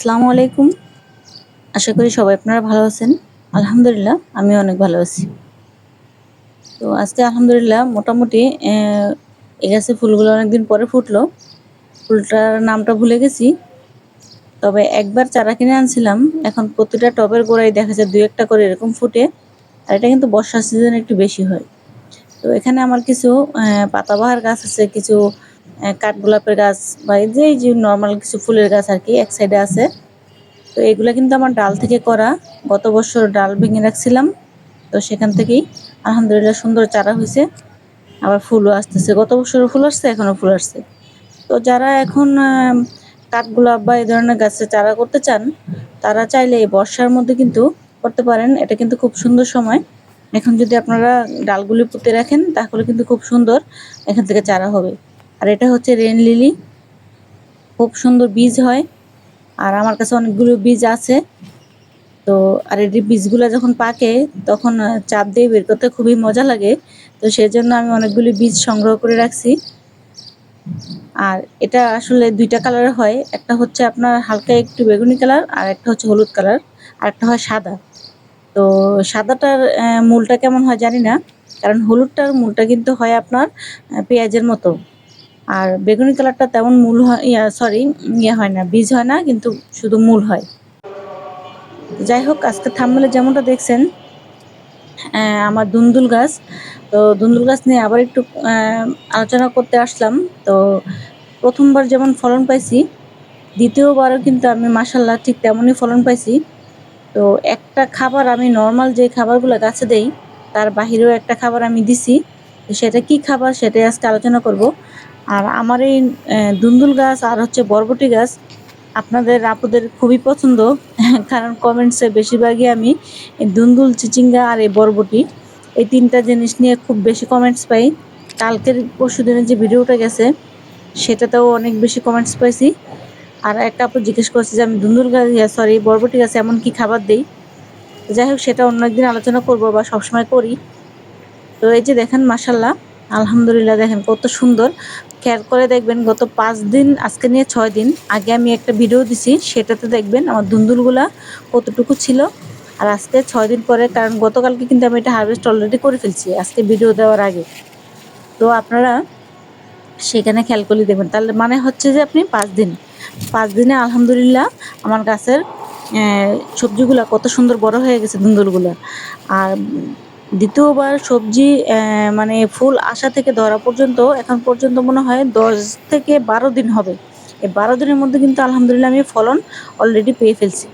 আসসালামু আলাইকুম। আশা করি সবাই আপনারা ভালো আছেন। আলহামদুলিল্লাহ আমিও অনেক ভালো আছি। তো আজকে আলহামদুলিল্লাহ মোটামুটি এই গাছে ফুলগুলো অনেকদিন পরে ফুটলো। ফুলটার নামটা ভুলে গেছি। তবে একবার চারা কিনে আনছিলাম। এখন প্রতিটা টবের গোড়ায় দেখা যায় ২-১টা করে এরকম ফুটে। আর এটা কিন্তু বর্ষার সিজনে একটু বেশি হয়। তো এখানে আমার কিছু পাতাবাহার গাছ আছে, কিছু কাঠগোলাপের গাছ বা এই যে নরমাল কিছু ফুলের গাছ আরকি এক সাইডে আছে। তো এগুলা কিন্তু আমার ডাল থেকে করা। গত বছর ডাল ভেঙে রাখছিলাম। তো সেখান থেকেই আলহামদুলিল্লাহ সুন্দর চারা হইছে। আবার ফুলও আসতেছে। গত বছরও ফুল আসছে, এখনো ফুল আসছে। তো যারা এখন কাঠগোলাপ বা এই ধরনের গাছের চারা করতে চান, তারা চাইলে এই বর্ষার মধ্যে কিন্তু করতে পারেন। এটা কিন্তু খুব সুন্দর সময়। এখন যদি আপনারা ডালগুলি পুঁতে রাখেন তাহলে কিন্তু খুব সুন্দর এখান থেকে চারা হবে। আর এটা হচ্ছে রেন লিলি। খুব সুন্দর বীজ হয়। আর আমার কাছে অনেকগুলো বীজ আছে। তো আর এই বীজগুলা যখন পাকে তখন চাপ দিয়ে বের করতে খুবই মজা লাগে। তো সেজন্য আমি অনেকগুলি বীজ সংগ্রহ করে রাখছি। আর এটা আসলে ২ টা কালারের হয়। একটা হচ্ছে আপনার হালকা একটু বেগুনি কালার, আর একটা হচ্ছে হলুদ কালার, আর একটা হয় সাদা। তো সাদাটার মূলটা কেমন হয় জানি না। কারণ হলুদটার মূলটা কিন্তু হয় আপনার পেঁয়াজের মতো। আর বেগুনি কালারটা তেমন মূল হয়, হয় না, বীজ হয় না, কিন্তু শুধু মূল হয়। যাই হোক, আজকে থাম্বনেলে যেমনটা দেখছেন আমার দুন্দুল গাছ। তো দুন্দুল গাছ নিয়ে আবার একটু আলোচনা করতে আসলাম। তো ১ম বার যেমন ফলন পাইছি, দ্বিতীয়বারও কিন্তু আমি মাশাআল্লাহ ঠিক তেমনই ফলন পাইছি। তো একটা খাবার আমি নরমাল যে খাবারগুলো গাছে দেই, তার বাহিরেও একটা খাবার আমি দিছি। তো সেটা কি খাবার সেটাই আজকে আলোচনা করব। আর আমার এই দুন্দুল গাছ আর হচ্ছে বরবটি গাছ আপনাদের আপুদের খুবই পছন্দ। কারণ কমেন্টসে বেশিরভাগই আমি এই দুন্দুল, চিচিঙ্গা আর এই বরবটি এই ৩ টা জিনিস নিয়ে খুব বেশি কমেন্টস পাই। কালকের পরশুদিনের যে ভিডিওটা গেছে সেটাতেও অনেক বেশি কমেন্টস পাইছি। আর একটা আপু জিজ্ঞেস করছে যে আমি দুন্দুল গাছ বরবটি গাছে এমন কি খাবার দেই? যাই হোক, সেটা অন্য একদিন আলোচনা করব বা সবসময় করি। তো এই যে দেখেন মাশাআল্লাহ, আলহামদুলিল্লাহ দেখেন কত সুন্দর। খেয়াল করে দেখবেন গত ৫ দিন, আজকে নিয়ে ৬ দিন আগে আমি একটা ভিডিও দিছি, সেটাতে দেখবেন আমার দুন্দুলগুলা কতটুকু ছিল। আর আজকে ৬ দিন পরে, কারণ গতকালকে কিন্তু আমি এটা হারভেস্ট অলরেডি করে ফেলছি আজকে ভিডিও দেওয়ার আগে। তো আপনারা সেখানে খেয়াল করলে দেখবেন, তাহলে মানে হচ্ছে যে আপনি ৫ দিন, ৫ দিনে আলহামদুলিল্লাহ আমার গাছের সবজিগুলা কত সুন্দর বড় হয়ে গেছে দুন্দুলগুলা। আর দ্বিতীয়বার সবজি মানে ফুল আসা থেকে ধরা পর্যন্ত এখন পর্যন্ত মনে হয় ১০ থেকে ১২ দিন হবে। এই ১২ দিনের মধ্যে কিন্তু আলহামদুলিল্লাহ আমি ফলন অলরেডি পেয়ে ফেলছি।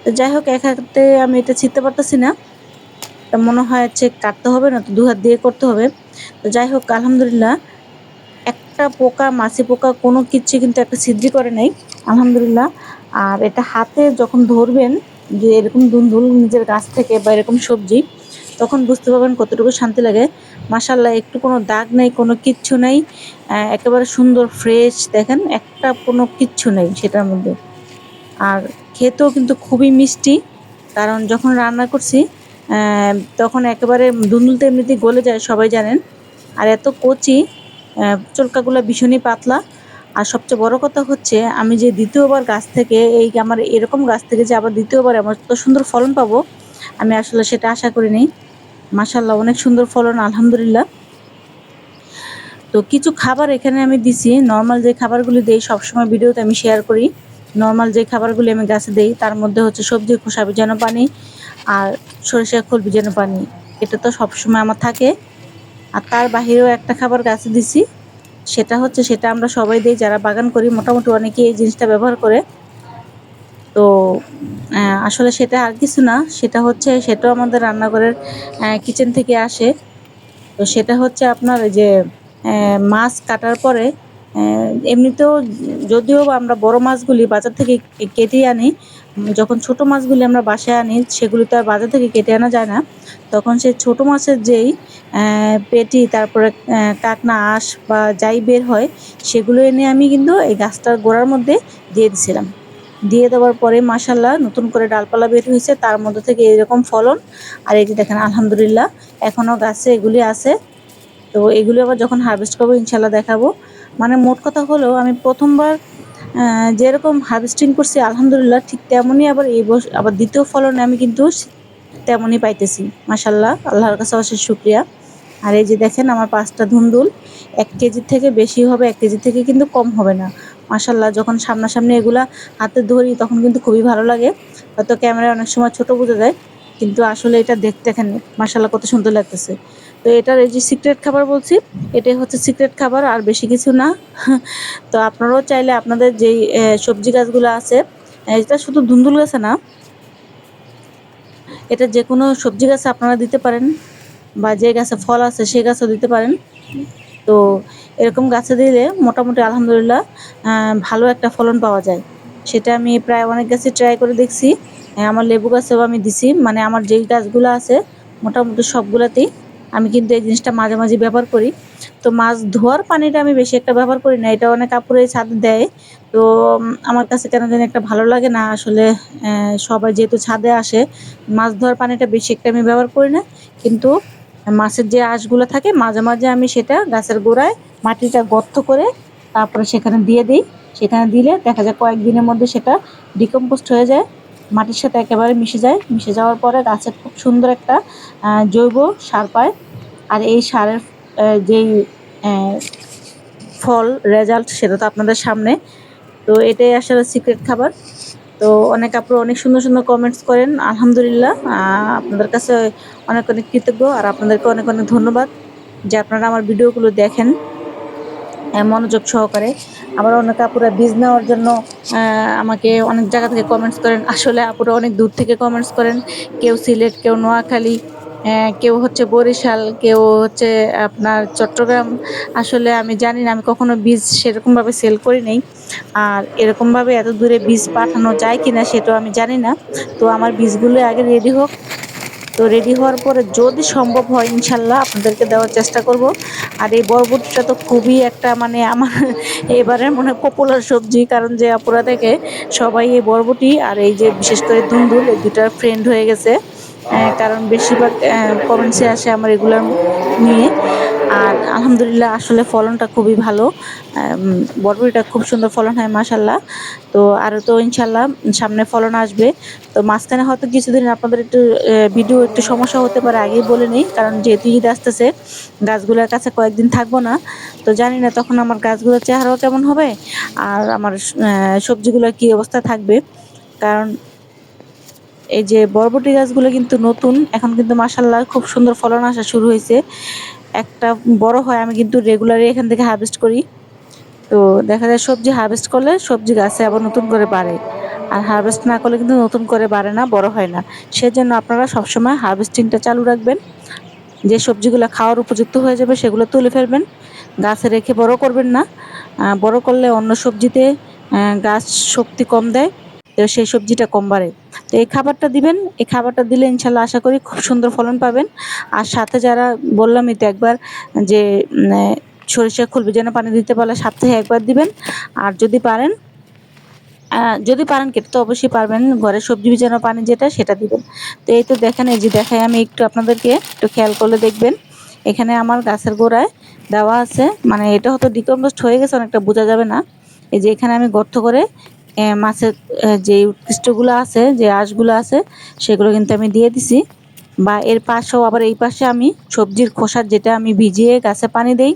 তো যাই হোক, এক হাতে আমি এটা ছিঁড়তে পারতেছি না। তা মনে হয় হচ্ছে কাটতে হবে, না তো ২ হাত দিয়ে করতে হবে। তো যাই হোক আলহামদুলিল্লাহ একটা পোকা, মাছি পোকা কোনো কিচ্ছু কিন্তু একটা ছিদ্রি করে নাই আলহামদুলিল্লাহ। আর এটা হাতে যখন ধরবেন যে এরকম দুন্দুল নিজের গাছ থেকে বা এরকম সবজি, তখন বুঝতে পারবেন কতটুকু শান্তি লাগে। মাশাআল্লাহ, একটু কোনো দাগ নেই, কোনো কিচ্ছু নেই। একেবারে সুন্দর ফ্রেশ, দেখেন একটা কোনো কিচ্ছু নেই সেটার মধ্যে। আর খেতেও কিন্তু খুবই মিষ্টি। কারণ যখন রান্না করছি অ্যা তখন একেবারে দুন্দুল তো এমনিতেই গলে যায়, সবাই জানেন। আর এত কচি, চোলকাগুলা ভীষণই পাতলা। আর সবচেয়ে বড় কথা হচ্ছে আমি যে ২য় বার গাছ থেকে আমার এরকম গাছ থেকে যে আবার ২য় বার এমন এত সুন্দর ফলন পাবো, আমি আসলে সেটা আশা করিনি। মাশাআল্লাহ, অনেক সুন্দর ফলন আলহামদুলিল্লাহ। তো কিছু খাবার এখানে আমি দিছি। নরমাল যে খাবারগুলি দেই সবসময় ভিডিওতে আমি শেয়ার করি। নরমাল যে খাবারগুলি আমি গাছে দেই তার মধ্যে হচ্ছে সবজির খোসা ভিজানো পানি আর সরিষার খোল ভিজানো পানি। এটা তো সবসময় আমার থাকে। আর তার বাহিরেও একটা খাবার গাছে দিছি। সেটা আমরা সবাই দেই যারা বাগান করি। মোটামুটি অনেকেই এই জিনিসটা ব্যবহার করে। তো আসলে সেটা আর কিছু না। সেটাও আমাদের রান্নাঘরের কিচেন থেকে আসে। তো সেটা হচ্ছে আপনার ওই যে মাছ কাটার পরে এমনিতেও, যদিও বা আমরা বড় মাছগুলি বাজার থেকে কেটে আনি, যখন ছোট মাছগুলি আমরা বাসায় আনি সেগুলি তো আর বাজার থেকে কেটে আনা যায় না। তখন সেই ছোট মাছের যেই পেটি, তারপরে কাঁকড়া, আঁশ বা যাই বের হয় সেগুলো এনে আমি কিন্তু এই গাছটার গোড়ার মধ্যে দিয়ে দিছিলাম। দিয়ে দেওয়ার পরে মাশাআল্লাহ নতুন করে ডালপালা বের হইছে, তার মধ্য থেকে এরকম ফলন। আর এই যে দেখেন আলহামদুলিল্লাহ এখনো গাছে এগুলি আছে। তো এগুলো আবার যখন হারভেস্ট করবো ইনশাআল্লাহ দেখাবো। মানে মোট কথা হলো, আমি ১ম বার যেরকম হারভেস্টিং করছি আলহামদুলিল্লাহ ঠিক তেমনই আবার আবার দ্বিতীয় ফলনে আমি কিন্তু তেমনই পাইতেছি। মাশাআল্লাহ, আল্লাহর কাছে অশেষ শুকরিয়া। আর এই যে দেখেন আমার 5টা ধুন্দুল 1 কেজির থেকে বেশি হবে, 1 কেজি থেকে কিন্তু কম হবে না। মাশাআল্লাহ, যখন সামনাসামনি এগুলা হাতে ধরি তখন কিন্তু খুবই ভালো লাগে। হয়তো ক্যামেরায় অনেক সময় ছোট বোঝা যায়, কিন্তু আসলে এটা দেখতে দেখেন মাশাআল্লাহ কত সুন্দর লাগতেছে। তো এটার এই যে সিক্রেট খাবার বলছি, এটাই হচ্ছে সিক্রেট খাবার, আর বেশি কিছু না। তো আপনারাও চাইলে আপনাদের যেই সবজি গাছগুলো আছে, এটা শুধু ধুন্দুল গাছে না, এটা যেকোনো সবজি গাছে আপনারা দিতে পারেন, বা যে গাছে ফল আছে সেই গাছও দিতে পারেন। তো এরকম গাছে দিলে মোটামুটি আলহামদুলিল্লাহ ভালো একটা ফলন পাওয়া যায়। সেটা আমি প্রায় অনেক গাছে ট্রাই করে দেখছি। আমার লেবু গাছেও আমি দিছি, মানে আমার যেই গাছগুলো আছে মোটামুটি সবগুলাতেই আমি কিন্তু এই জিনিসটা মাঝে মাঝে ব্যবহার করি। তো মাছ ধোয়ার পানিটা আমি বেশি একটা ব্যবহার করি না, এটা অনেক আপুরাই ছাদে দেয়। তো আমার কাছে কেন জানি একটা ভালো লাগে না আসলে। সবাই যেহেতু ছাদে আসে, মাছ ধোয়ার পানিটা বেশি একটা আমি ব্যবহার করি না। কিন্তু মাছের যে আঁশগুলো থাকে মাঝে মাঝে আমি সেটা গাছের গোড়ায় মাটিটা গর্ত করে তারপরে সেখানে দিয়ে দিই। সেখানে দিলে দেখা যায় কয়েকদিনের মধ্যে সেটা ডিকম্পোস্ট হয়ে যায়, মাটির সাথে একেবারে মিশে যায়। মিশে যাওয়ার পরে গাছের খুব সুন্দর একটা জৈব সার পায়। আর এই সারের যেই আহ, ফল রেজাল্ট সেটা তো আপনাদের সামনে। তো এটাই আসলে সিক্রেট খাবার। তো অনেক আপুরা অনেক সুন্দর সুন্দর কমেন্টস করেন, আলহামদুলিল্লাহ। আপনাদের কাছে অনেক অনেক কৃতজ্ঞ, আর আপনাদেরকে অনেক অনেক ধন্যবাদ যে আপনারা আমার ভিডিওগুলো দেখেন মনোযোগ সহকারে। আবার অনেক আপুরা বীজ নেওয়ার জন্য আমাকে অনেক জায়গা থেকে কমেন্টস করেন। আসলে আপুরা অনেক দূর থেকে কমেন্টস করেন, কেউ সিলেট, কেউ নোয়াখালী, কেউ হচ্ছে বরিশাল, কেউ হচ্ছে আপনার চট্টগ্রাম। আসলে আমি জানি না, আমি কখনো বীজ সেরকমভাবে সেল করি নাই। আর এরকমভাবে এত দূরে বীজ পাঠানো যায় কিনা সেটাও আমি জানি না। তো আমার বীজগুলো আগে রেডি হোক। তো রেডি হওয়ার পরে যদি সম্ভব হয় ইনশাল্লাহ আপনাদেরকে দেওয়ার চেষ্টা করব। আর এই বরবটিটা তো খুবই একটা মানে আমার এবারের মনে হয় পপুলার সবজি, কারণ যে আপুরা থেকে সবাই এই বরবটি আর এই যে বিশেষ করে দুন্দুল এই দুটার ফ্রেন্ড হয়ে গেছে। কারণ বেশিরভাগ কমেন্টসে আসে আমার এগুলার নিয়ে। আর আলহামদুলিল্লাহ আসলে ফলনটা খুবই ভালো। বরবটিটা খুব সুন্দর ফলন হয় মাশাল্লাহ। তো আরও তো ইনশাল্লাহ সামনে ফলন আসবে। তো মাঝখানে হয়তো কিছুদিন আপনাদের একটু ভিডিও একটু সমস্যা হতে পারে, আগেই বলে নেই, কারণ যেহেতু ঈদ আসতেছে গাছগুলোর কাছে কয়েকদিন থাকবো না। তো জানি না তখন আমার গাছগুলোর চেহারাও কেমন হবে, আর আমার সবজিগুলোর কি অবস্থা থাকবে। কারণ এই যে বরবটি গাছগুলো কিন্তু নতুন, এখন কিন্তু মাশাল্লাহ খুব সুন্দর ফলন আসা শুরু হয়েছে। একটা বড় হয় আমি কিন্তু রেগুলারই এখান থেকে হারভেস্ট করি। তো দেখা যায় সবজি হারভেস্ট করলে সবজি গাছে আবার নতুন করে বাড়ে, আর হারভেস্ট না করলে কিন্তু নতুন করে বাড়ে না, বড় হয় না। সেজন্য আপনারা সবসময় হারভেস্টিংটা চালু রাখবেন। যে সবজিগুলো খাওয়ার উপযুক্ত হয়ে যাবে সেগুলো তুলে ফেলবেন, গাছে রেখে বড় করবেন না। বড় করলে অন্য সবজিতে গাছ শক্তি কম দেয়, তো সেই সবজিটা কম বাড়ে। তো এই খাবারটা দিবেন, এই খাবারটা দিলে ইনশাল্লাহ আশা করি খুব সুন্দর ফলন পাবেন। আর সাথে যারা বললামই তো একবার যে সরিষা খোল ভিজানো পানি দিতে পারলে সপ্তাহে একবার দিবেন। আর যদি পারেন কেটে তো অবশ্যই পারবেন, ঘরে সবজি ভিজানো পানি যেটা সেটা দিবেন। তো এই তো দেখেন, এই যে দেখাই আমি একটু আপনাদেরকে, একটু খেয়াল করলে দেখবেন এখানে আমার গাছের গোড়ায় দেওয়া আছে, মানে এটা হয়তো ডিকম্পোস্ট হয়ে গেছে অনেকটা, বোঝা যাবে না। এই যে এখানে আমি গর্ত করে মাছের যে উৎকৃষ্টগুলো আছে, যে আঁশগুলো আছে সেগুলো কিন্তু আমি দিয়ে দিছি। বা এর পাশেও আবার এই পাশে আমি সবজির খোসা যেটা আমি ভিজিয়ে গাছে পানি দেই।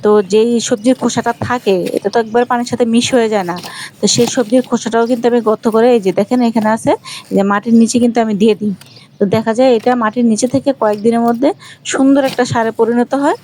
তো যেই সবজির খোসাটা থাকে এটা তো একবার পানির সাথে মিশ হয়ে যায় না। তো সেই সবজির খোসাটাও কিন্তু আমি গর্ত করে, এই যে দেখেন এখানে আছে, যে মাটির নিচে কিন্তু আমি দিয়ে দিই। তো দেখা যায় এটা মাটির নিচে থেকে কয়েকদিনের মধ্যে সুন্দর একটা সারে পরিণত হয়।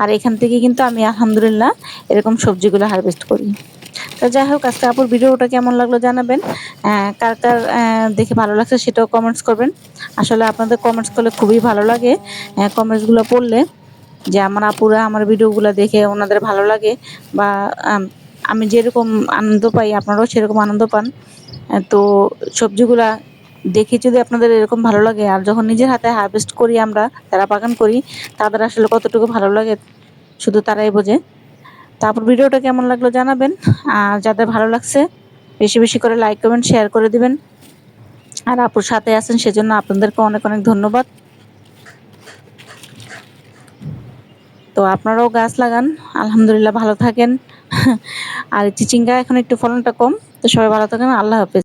আর এখান থেকে কিন্তু আমি আলহামদুলিল্লাহ এরকম সবজিগুলো হারভেস্ট করি। তো যাই হোক, আজকে আপুর ভিডিওটা কেমন লাগলো জানাবেন। কার কার দেখে ভালো লাগছে সেটাও কমেন্টস করবেন। আসলে আপনাদের কমেন্টস করলে খুবই ভালো লাগে, কমেন্টসগুলো পড়লে, যে আমার আপুরা আমার ভিডিওগুলো দেখে ওনাদের ভালো লাগে, বা আমি যেরকম আনন্দ পাই আপনারাও সেরকম আনন্দ পান। তো সবজিগুলা দেখে যদি আপনাদের এরকম ভালো লাগে, আর যখন নিজের হাতে হারভেস্ট করি আমরা, যারা বাগান করি, তাদের আসলে কতটুকু ভালো লাগে শুধু তারাই বোঝে। তারপর ভিডিওটা কেমন লাগলো জানাবেন। আর যাদের ভালো লাগছে বেশি বেশি করে লাইক কমেন্ট শেয়ার করে দিবেন। আর আপুর সাথে আছেন সেজন্য আপনাদেরকে অনেক অনেক ধন্যবাদ। তো আপনারাও গাছ লাগান, আলহামদুলিল্লাহ ভালো থাকেন। আর চিচিঙ্গা এখন একটু ফলনটা কম। তো সবাই ভালো থাকেন, আল্লাহ হাফেজ।